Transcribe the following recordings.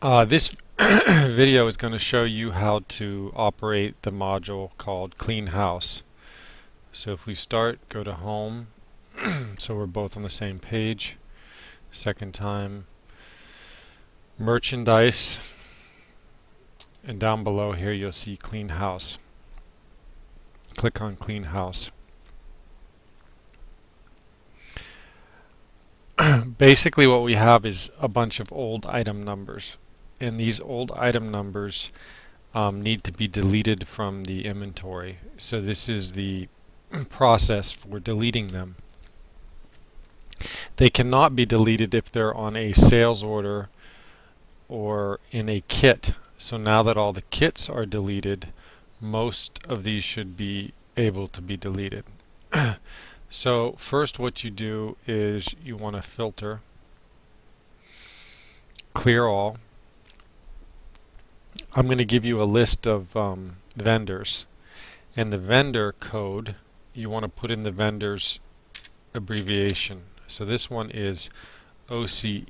This video is going to show you how to operate the module called Clean House. So if we start, go to Home, so we're both on the same page. Second time, Merchandise, and down below here you'll see Clean House. Click on Clean House. Basically what we have is a bunch of old item numbers, and these old item numbers need to be deleted from the inventory. So this is the process for deleting them. They cannot be deleted if they're on a sales order or in a kit. So now that all the kits are deleted, most of these should be able to be deleted. So first what you do is you want to filter, clear all. I'm going to give you a list of vendors, and the vendor code you want to put in the vendor's abbreviation. So this one is OCE,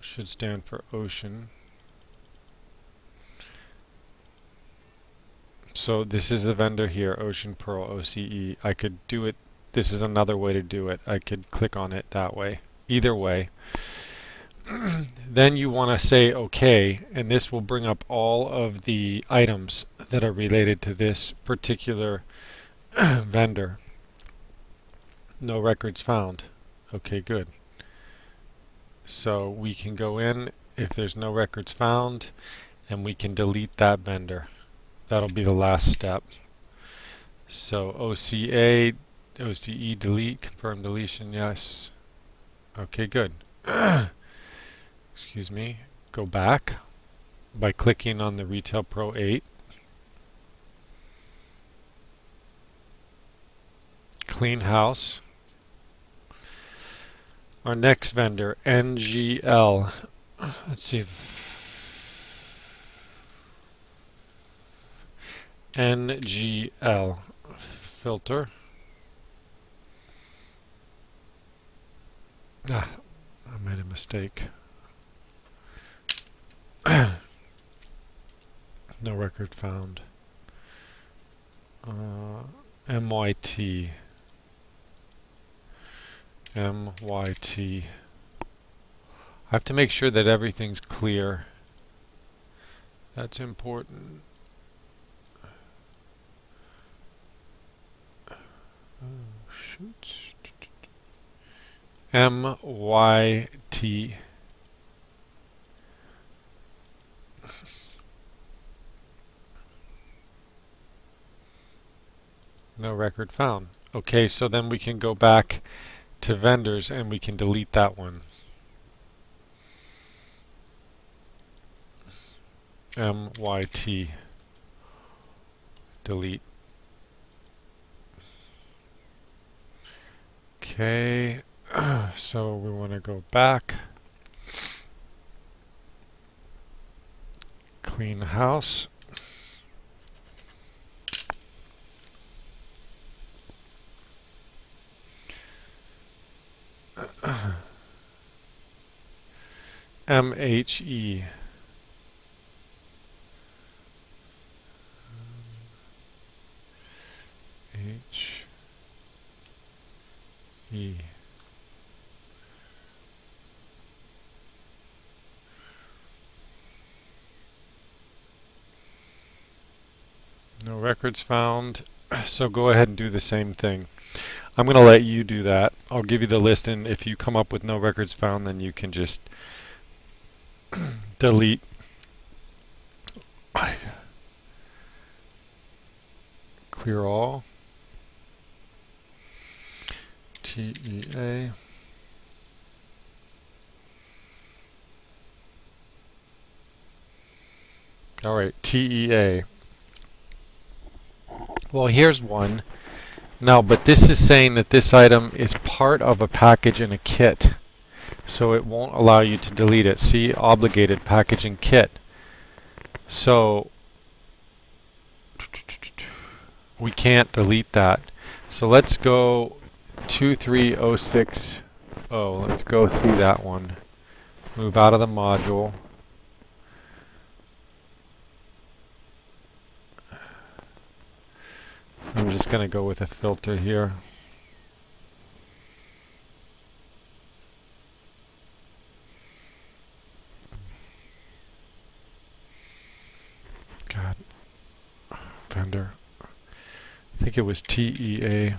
should stand for ocean. So this is the vendor here, Ocean Pearl, OCE. I could do it, this is another way to do it. I could click on it that way. Either way. Then you want to say OK, and this will bring up all of the items that are related to this particular vendor. No records found. Okay, good. So we can go in if there's no records found, and we can delete that vendor. That'll be the last step. So OCA, OCE delete, confirm deletion, yes. Okay, good. Excuse me. Go back by clicking on the Retail Pro 8. Clean House. Our next vendor, NGL. Let's see if NGL filter. I made a mistake. No record found. MYT. MYT. I have to make sure that everything's clear. That's important. Oh, shoot. MYT. No record found. Okay, so then we can go back to vendors and we can delete that one. MYT. Delete. Okay, so we want to go back. Clean House. MHE. HE. No records found, so go ahead and do the same thing. I'm going to let you do that. I'll give you the list, and if you come up with no records found, then you can just delete. Clear all. TEA. All right, TEA. Well, here's one. Now, but this is saying that this item is part of a package in a kit, so it won't allow you to delete it. See, obligated packaging kit. So we can't delete that. So let's go 2306 Oh, let's go see that one. Move out of the module. I'm just going to go with a filter here. God. Vendor. I think it was TEA.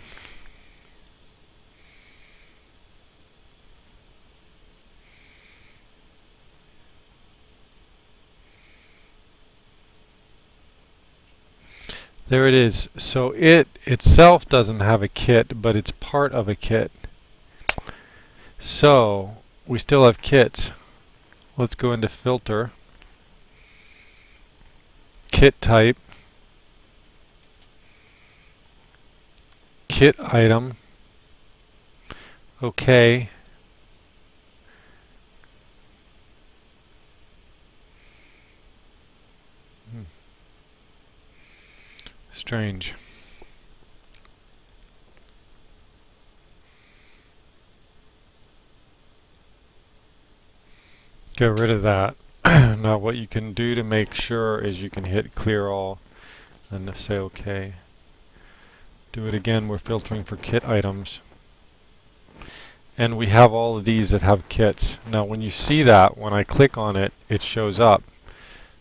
There it is. So it itself doesn't have a kit, but it's part of a kit. So we still have kits. Let's go into filter, kit type, kit item, OK. Strange. Get rid of that. Now what you can do to make sure is you can hit clear all and say OK. Do it again. We're filtering for kit items. And we have all of these that have kits. Now when you see that, when I click on it, it shows up.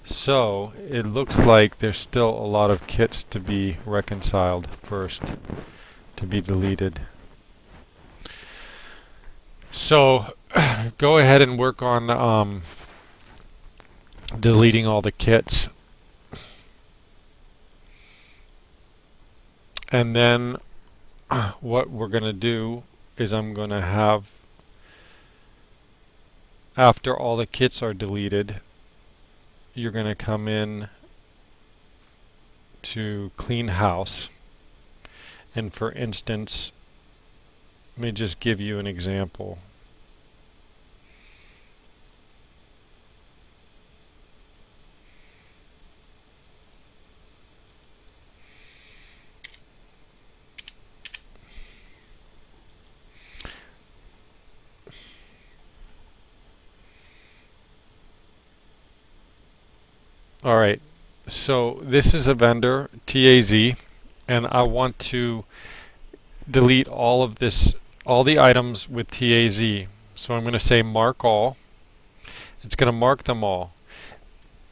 So it looks like there's still a lot of kits to be reconciled first, to be deleted. So go ahead and work on deleting all the kits. And then what we're going to do is I'm going to have, after all the kits are deleted, you're going to come in to clean house. And for instance, let me just give you an example. Alright, so this is a vendor, TAZ, and I want to delete all of this, all the items with TAZ. So I'm going to say mark all. It's going to mark them all.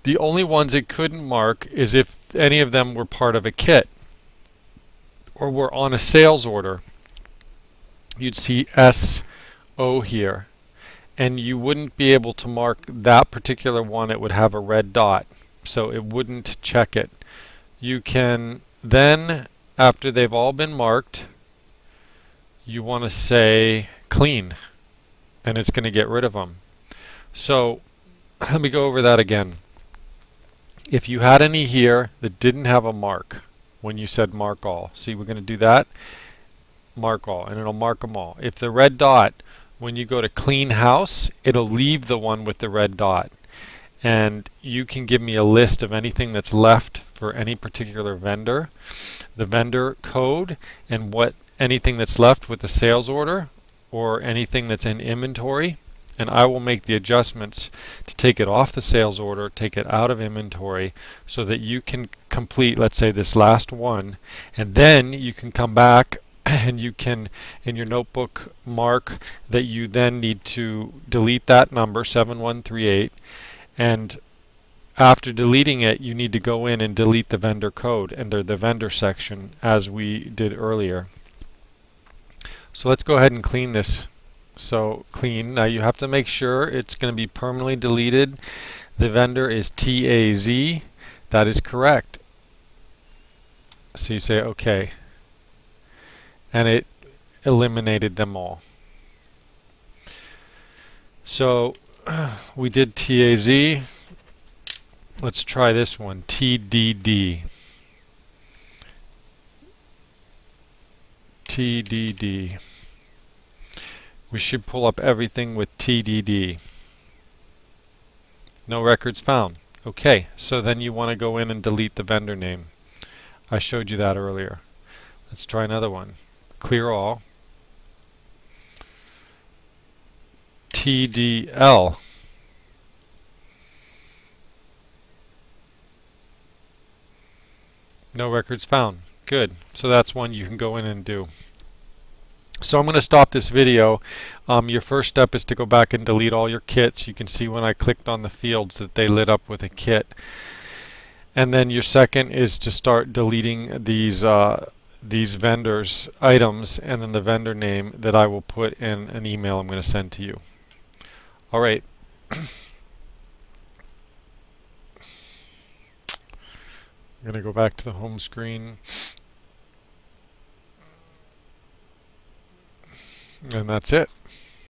The only ones it couldn't mark is if any of them were part of a kit or were on a sales order. You'd see SO here, and you wouldn't be able to mark that particular one. It would have a red dot, so it wouldn't check it. You can then, after they've all been marked, you want to say clean, and it's going to get rid of them. So let me go over that again. If you had any here that didn't have a mark when you said mark all, see, we're going to do that, mark all, and it'll mark them all. If the red dot, when you go to clean house, it'll leave the one with the red dot. And you can give me a list of anything that's left for any particular vendor, the vendor code, and what anything that's left with the sales order or anything that's in inventory, and I will make the adjustments to take it off the sales order, take it out of inventory, so that you can complete, let's say, this last one, and then you can come back and you can, in your notebook, mark that you then need to delete that number, 7138, and after deleting it, you need to go in and delete the vendor code under the vendor section, as we did earlier. So let's go ahead and clean this. So clean. Now you have to make sure it's going to be permanently deleted. The vendor is TAZ. That is correct. So you say OK. And it eliminated them all. So we did TAZ. Let's try this one, TDD. TDD. We should pull up everything with TDD. No records found. Okay, so then you want to go in and delete the vendor name. I showed you that earlier. Let's try another one. Clear all. TDL. No records found. Good. So that's one you can go in and do. So I'm going to stop this video. Your first step is to go back and delete all your kits. You can see when I clicked on the fields that they lit up with a kit. And then your second is to start deleting these vendors' items and then the vendor name that I will put in an email I'm going to send to you. All right. I'm going to go back to the home screen. And that's it.